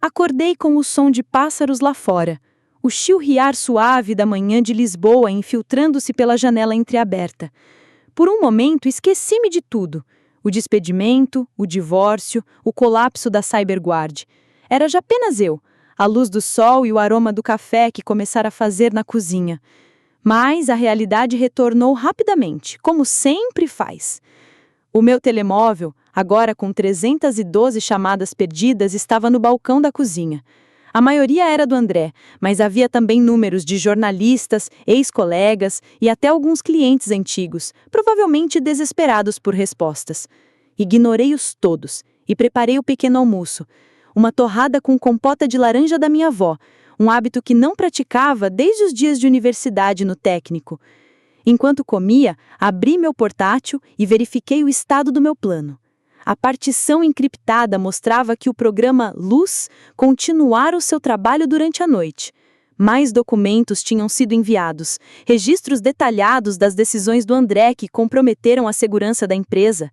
Acordei com o som de pássaros lá fora, o chilrear suave da manhã de Lisboa infiltrando-se pela janela entreaberta. Por um momento, esqueci-me de tudo. O despedimento, o divórcio, o colapso da CyberGuard. Era já apenas eu, a luz do sol e o aroma do café que começara a fazer na cozinha. Mas a realidade retornou rapidamente, como sempre faz. O meu telemóvel, agora com 312 chamadas perdidas, estava no balcão da cozinha. A maioria era do André, mas havia também números de jornalistas, ex-colegas e até alguns clientes antigos, provavelmente desesperados por respostas. Ignorei-os todos e preparei o pequeno almoço. Uma torrada com compota de laranja da minha avó, um hábito que não praticava desde os dias de universidade no técnico. Enquanto comia, abri meu portátil e verifiquei o estado do meu plano. A partição encriptada mostrava que o programa Luz continuara o seu trabalho durante a noite. Mais documentos tinham sido enviados, registros detalhados das decisões do André que comprometeram a segurança da empresa.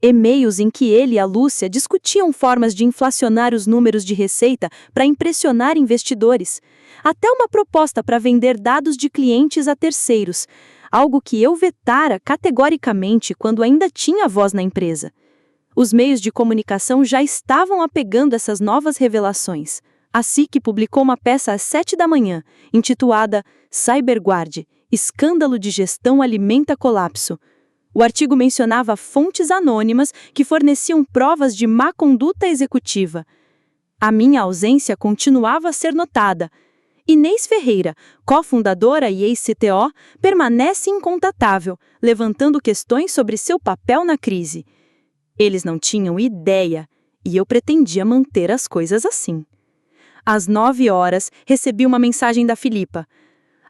E-mails em que ele e a Lúcia discutiam formas de inflacionar os números de receita para impressionar investidores. Até uma proposta para vender dados de clientes a terceiros, algo que eu vetara categoricamente quando ainda tinha voz na empresa. Os meios de comunicação já estavam apegando essas novas revelações. A SIC publicou uma peça às 7 da manhã, intitulada CyberGuard, Escândalo de Gestão Alimenta Colapso. O artigo mencionava fontes anônimas que forneciam provas de má conduta executiva. A minha ausência continuava a ser notada. Inês Ferreira, cofundadora e ex-CTO, permanece incontatável, levantando questões sobre seu papel na crise. Eles não tinham ideia, e eu pretendia manter as coisas assim. Às 9 horas, recebi uma mensagem da Filipa.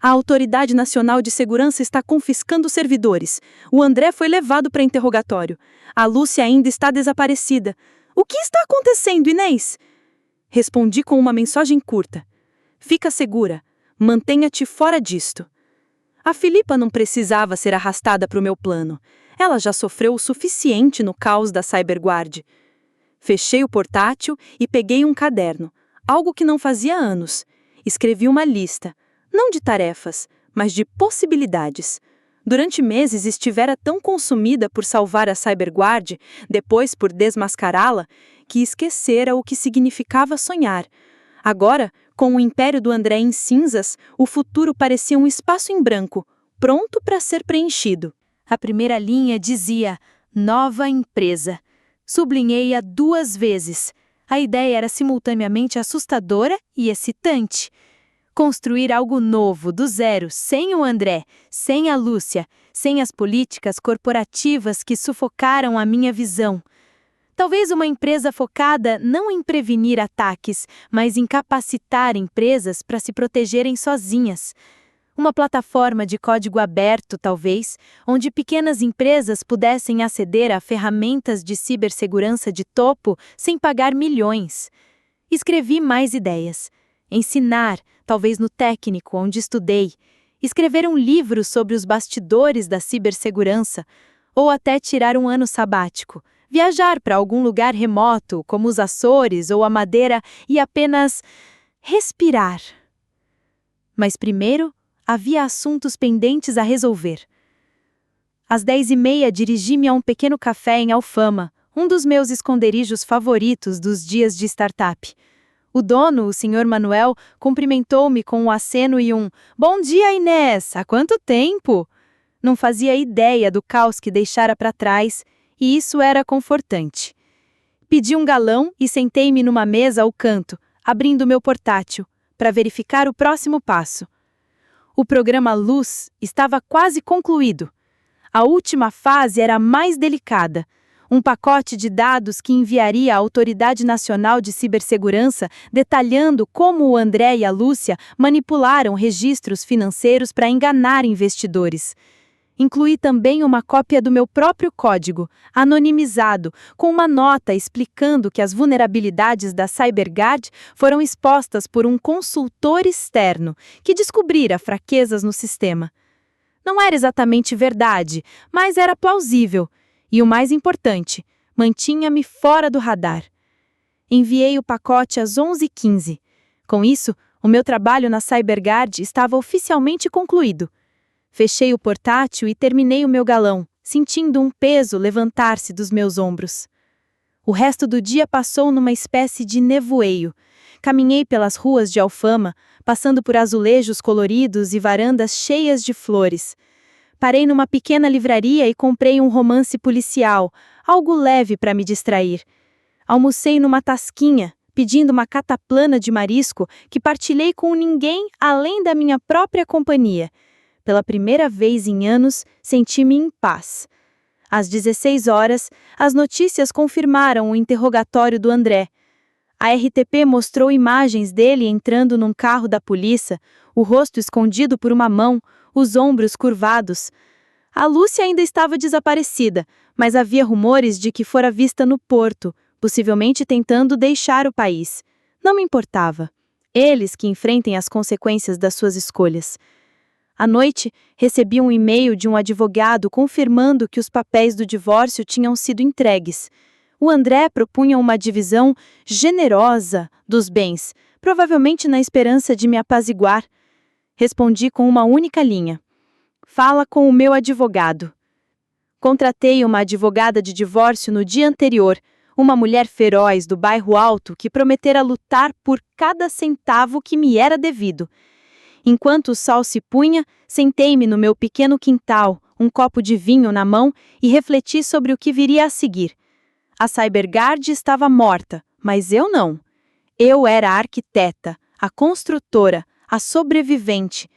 A Autoridade Nacional de Segurança está confiscando servidores. O André foi levado para interrogatório. A Lúcia ainda está desaparecida. O que está acontecendo, Inês? Respondi com uma mensagem curta. Fica segura. Mantenha-te fora disto. A Filipa não precisava ser arrastada para o meu plano. Ela já sofreu o suficiente no caos da CyberGuard. Fechei o portátil e peguei um caderno. Algo que não fazia anos. Escrevi uma lista, não de tarefas, mas de possibilidades. Durante meses estivera tão consumida por salvar a CyberGuard, depois por desmascará-la, que esquecera o que significava sonhar. Agora, com o império do André em cinzas, o futuro parecia um espaço em branco, pronto para ser preenchido. A primeira linha dizia, nova empresa. Sublinhei-a 2 vezes. A ideia era simultaneamente assustadora e excitante. Construir algo novo, do zero, sem o André, sem a Lúcia, sem as políticas corporativas que sufocaram a minha visão. Talvez uma empresa focada não em prevenir ataques, mas em capacitar empresas para se protegerem sozinhas. Uma plataforma de código aberto, talvez, onde pequenas empresas pudessem aceder a ferramentas de cibersegurança de topo sem pagar milhões. Escrevi mais ideias. Ensinar, talvez no técnico onde estudei. Escrever um livro sobre os bastidores da cibersegurança. Ou até tirar um ano sabático. Viajar para algum lugar remoto, como os Açores ou a Madeira, e apenas respirar. Mas primeiro, havia assuntos pendentes a resolver. Às 10h30, dirigi-me a um pequeno café em Alfama, um dos meus esconderijos favoritos dos dias de startup. O dono, o Sr. Manuel, cumprimentou-me com um aceno e um "Bom dia, Inês! Há quanto tempo?" Não fazia ideia do caos que deixara para trás, e isso era confortante. Pedi um galão e sentei-me numa mesa ao canto, abrindo meu portátil, para verificar o próximo passo. O programa Luz estava quase concluído. A última fase era a mais delicada. Um pacote de dados que enviaria à Autoridade Nacional de Cibersegurança detalhando como o André e a Lúcia manipularam registros financeiros para enganar investidores. Incluí também uma cópia do meu próprio código, anonimizado, com uma nota explicando que as vulnerabilidades da CyberGuard foram expostas por um consultor externo, que descobrira fraquezas no sistema. Não era exatamente verdade, mas era plausível. E o mais importante, mantinha-me fora do radar. Enviei o pacote às 11h15. Com isso, o meu trabalho na CyberGuard estava oficialmente concluído. Fechei o portátil e terminei o meu galão, sentindo um peso levantar-se dos meus ombros. O resto do dia passou numa espécie de nevoeiro. Caminhei pelas ruas de Alfama, passando por azulejos coloridos e varandas cheias de flores. Parei numa pequena livraria e comprei um romance policial, algo leve para me distrair. Almocei numa tasquinha, pedindo uma cataplana de marisco que partilhei com ninguém além da minha própria companhia. Pela primeira vez em anos, senti-me em paz. Às 16 horas, as notícias confirmaram o interrogatório do André. A RTP mostrou imagens dele entrando num carro da polícia, o rosto escondido por uma mão, os ombros curvados. A Lúcia ainda estava desaparecida, mas havia rumores de que fora vista no porto, possivelmente tentando deixar o país. Não me importava. Eles que enfrentem as consequências das suas escolhas. À noite, recebi um e-mail de um advogado confirmando que os papéis do divórcio tinham sido entregues. O André propunha uma divisão generosa dos bens, provavelmente na esperança de me apaziguar. Respondi com uma única linha: fala com o meu advogado. Contratei uma advogada de divórcio no dia anterior, uma mulher feroz do bairro Alto que prometera lutar por cada centavo que me era devido. Enquanto o sol se punha, sentei-me no meu pequeno quintal, um copo de vinho na mão e refleti sobre o que viria a seguir. A CyberGuard estava morta, mas eu não. Eu era a arquiteta, a construtora, a sobrevivente.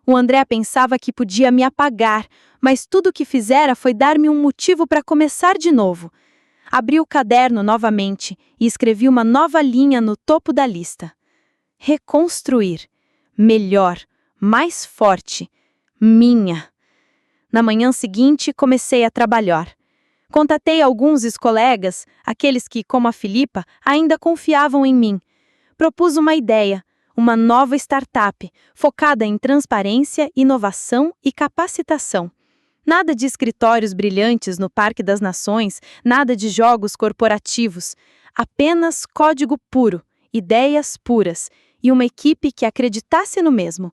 O André pensava que podia me apagar, mas tudo o que fizera foi dar-me um motivo para começar de novo. Abri o caderno novamente e escrevi uma nova linha no topo da lista. Reconstruir. Melhor. Mais forte. Minha. Na manhã seguinte, comecei a trabalhar. Contatei alguns ex-colegas, aqueles que, como a Filipa, ainda confiavam em mim. Propus uma ideia, uma nova startup, focada em transparência, inovação e capacitação. Nada de escritórios brilhantes no Parque das Nações, nada de jogos corporativos. Apenas código puro, ideias puras e uma equipe que acreditasse no mesmo.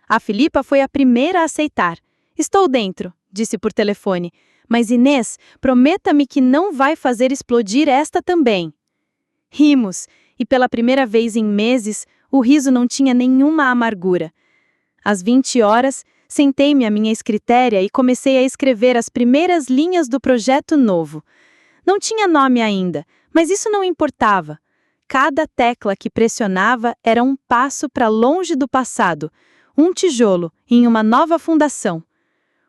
A Filipa foi a primeira a aceitar. Estou dentro, disse por telefone. Mas Inês, prometa-me que não vai fazer explodir esta também. Rimos, e pela primeira vez em meses, o riso não tinha nenhuma amargura. Às 20 horas, sentei-me à minha escritéria e comecei a escrever as primeiras linhas do projeto novo. Não tinha nome ainda, mas isso não importava. Cada tecla que pressionava era um passo para longe do passado, um tijolo em uma nova fundação.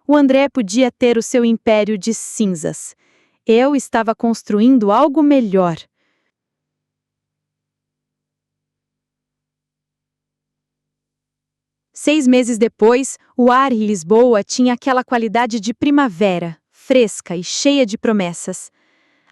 O André podia ter o seu império de cinzas. Eu estava construindo algo melhor. Seis meses depois, o ar em Lisboa tinha aquela qualidade de primavera, fresca e cheia de promessas.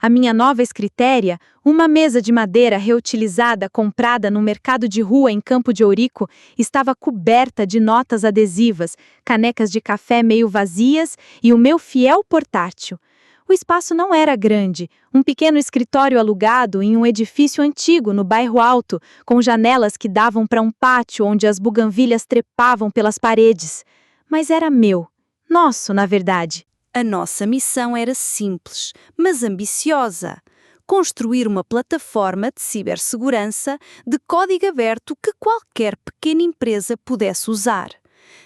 A minha nova escritéria, uma mesa de madeira reutilizada comprada no mercado de rua em Campo de Ourico, estava coberta de notas adesivas, canecas de café meio vazias e o meu fiel portátil. O espaço não era grande, um pequeno escritório alugado em um edifício antigo no bairro Alto, com janelas que davam para um pátio onde as buganvílias trepavam pelas paredes. Mas era meu, nosso, na verdade. A nossa missão era simples, mas ambiciosa: construir uma plataforma de cibersegurança de código aberto que qualquer pequena empresa pudesse usar.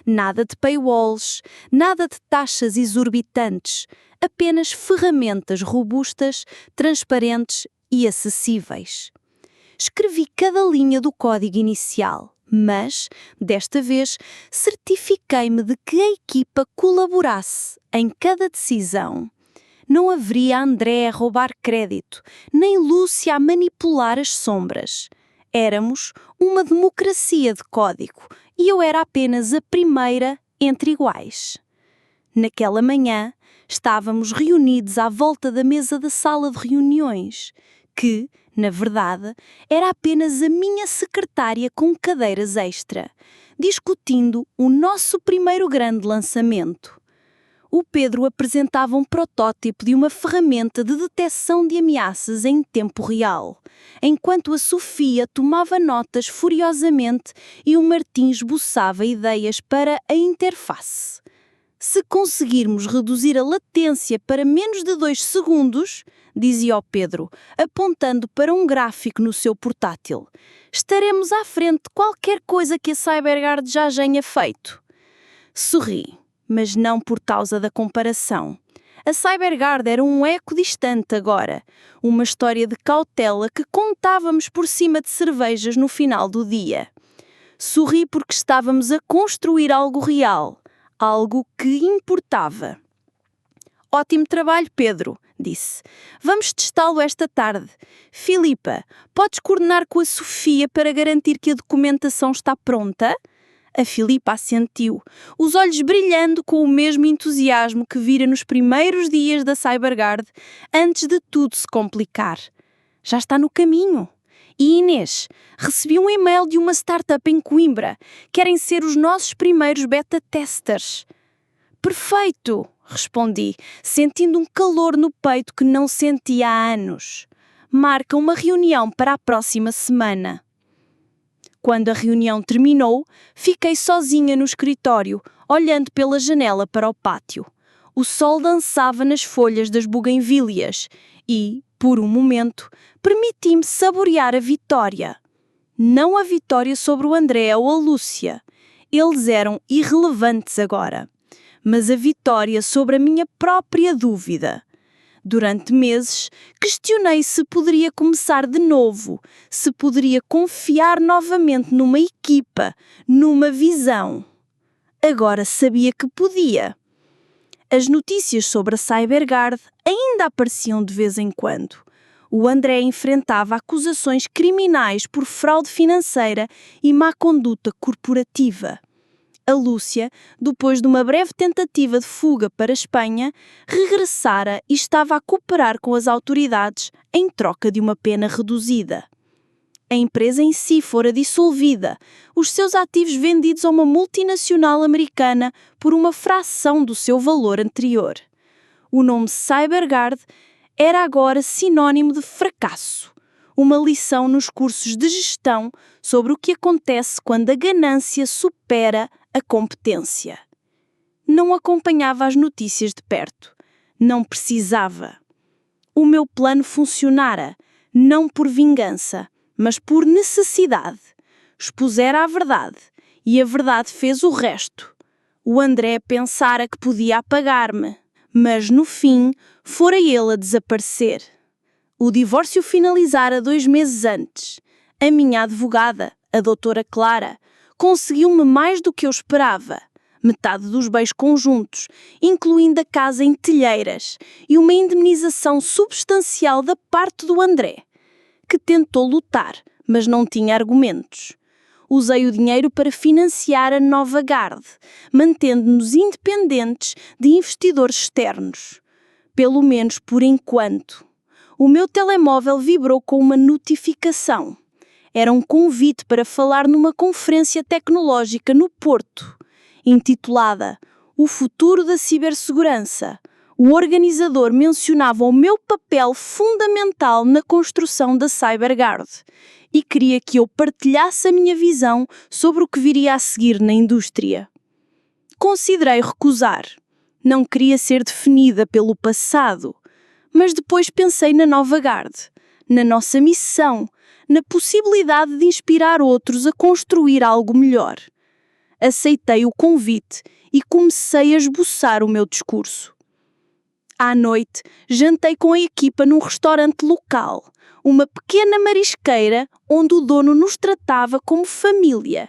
Nada de paywalls, nada de taxas exorbitantes, apenas ferramentas robustas, transparentes e acessíveis. Escrevi cada linha do código inicial, mas, desta vez, certifiquei-me de que a equipa colaborasse em cada decisão. Não haveria André a roubar crédito, nem Lúcia a manipular as sombras. Éramos uma democracia de código e eu era apenas a primeira entre iguais. Naquela manhã, estávamos reunidos à volta da mesa da sala de reuniões, que, na verdade, era apenas a minha secretária com cadeiras extra, discutindo o nosso primeiro grande lançamento. O Pedro apresentava um protótipo de uma ferramenta de detecção de ameaças em tempo real, enquanto a Sofia tomava notas furiosamente e o Martim esboçava ideias para a interface. Se conseguirmos reduzir a latência para menos de 2 segundos, dizia o Pedro, apontando para um gráfico no seu portátil, estaremos à frente de qualquer coisa que a CyberGuard já tenha feito. Sorri, mas não por causa da comparação. A CyberGuard era um eco distante agora, uma história de cautela que contávamos por cima de cervejas no final do dia. Sorri porque estávamos a construir algo real, algo que importava. Ótimo trabalho, Pedro, disse. Vamos testá-lo esta tarde. Filipa, podes coordenar com a Sofia para garantir que a documentação está pronta? A Filipa assentiu, os olhos brilhando com o mesmo entusiasmo que vira nos primeiros dias da CyberGuard, antes de tudo se complicar. Já está no caminho. E Inês, recebi um e-mail de uma startup em Coimbra. Querem ser os nossos primeiros beta testers. Perfeito, respondi, sentindo um calor no peito que não sentia há anos. Marca uma reunião para a próxima semana. Quando a reunião terminou, fiquei sozinha no escritório, olhando pela janela para o pátio. O sol dançava nas folhas das buganvílias e, por um momento, permiti-me saborear a vitória. Não a vitória sobre o André ou a Lúcia. Eles eram irrelevantes agora. Mas a vitória sobre a minha própria dúvida. Durante meses, questionei se poderia começar de novo, se poderia confiar novamente numa equipa, numa visão. Agora sabia que podia. As notícias sobre a CyberGuard ainda apareciam de vez em quando. O André enfrentava acusações criminais por fraude financeira e má conduta corporativa. A Lúcia, depois de uma breve tentativa de fuga para a Espanha, regressara e estava a cooperar com as autoridades em troca de uma pena reduzida. A empresa em si fora dissolvida, os seus ativos vendidos a uma multinacional americana por uma fração do seu valor anterior. O nome CyberGuard era agora sinônimo de fracasso, uma lição nos cursos de gestão sobre o que acontece quando a ganância supera a competência. Não acompanhava as notícias de perto. Não precisava. O meu plano funcionara, não por vingança, mas por necessidade. Expusera a verdade, e a verdade fez o resto. O André pensara que podia apagar-me, mas no fim fora ele a desaparecer. O divórcio finalizara 2 meses antes. A minha advogada, a doutora Clara, conseguiu-me mais do que eu esperava. Metade dos bens conjuntos, incluindo a casa em Telheiras, e uma indemnização substancial da parte do André, que tentou lutar, mas não tinha argumentos. Usei o dinheiro para financiar a nova Guard, mantendo-nos independentes de investidores externos. Pelo menos por enquanto. O meu telemóvel vibrou com uma notificação. Era um convite para falar numa conferência tecnológica no Porto, intitulada O Futuro da Cibersegurança. O organizador mencionava o meu papel fundamental na construção da CyberGuard e queria que eu partilhasse a minha visão sobre o que viria a seguir na indústria. Considerei recusar. Não queria ser definida pelo passado, mas depois pensei na nova Guard, na nossa missão, na possibilidade de inspirar outros a construir algo melhor. Aceitei o convite e comecei a esboçar o meu discurso. À noite, jantei com a equipa num restaurante local, uma pequena marisqueira onde o dono nos tratava como família.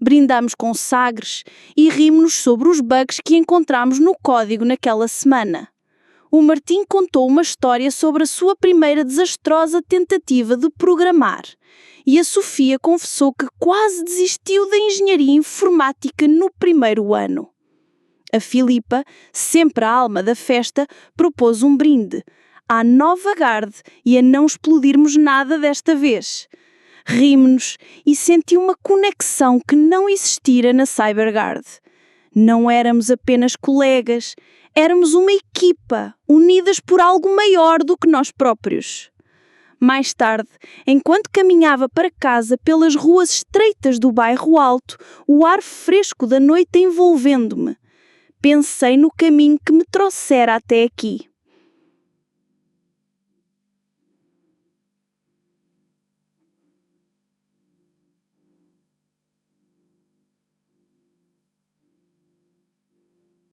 Brindámos com sagres e rimos-nos sobre os bugs que encontramos no código naquela semana. O Martim contou uma história sobre a sua primeira desastrosa tentativa de programar e a Sofia confessou que quase desistiu da engenharia informática no primeiro ano. A Filipa, sempre a alma da festa, propôs um brinde à nova Guard e a não explodirmos nada desta vez. Rimos-nos e senti uma conexão que não existira na CyberGuard. Não éramos apenas colegas, éramos uma equipa, unidas por algo maior do que nós próprios. Mais tarde, enquanto caminhava para casa pelas ruas estreitas do bairro Alto, o ar fresco da noite envolvendo-me, pensei no caminho que me trouxera até aqui.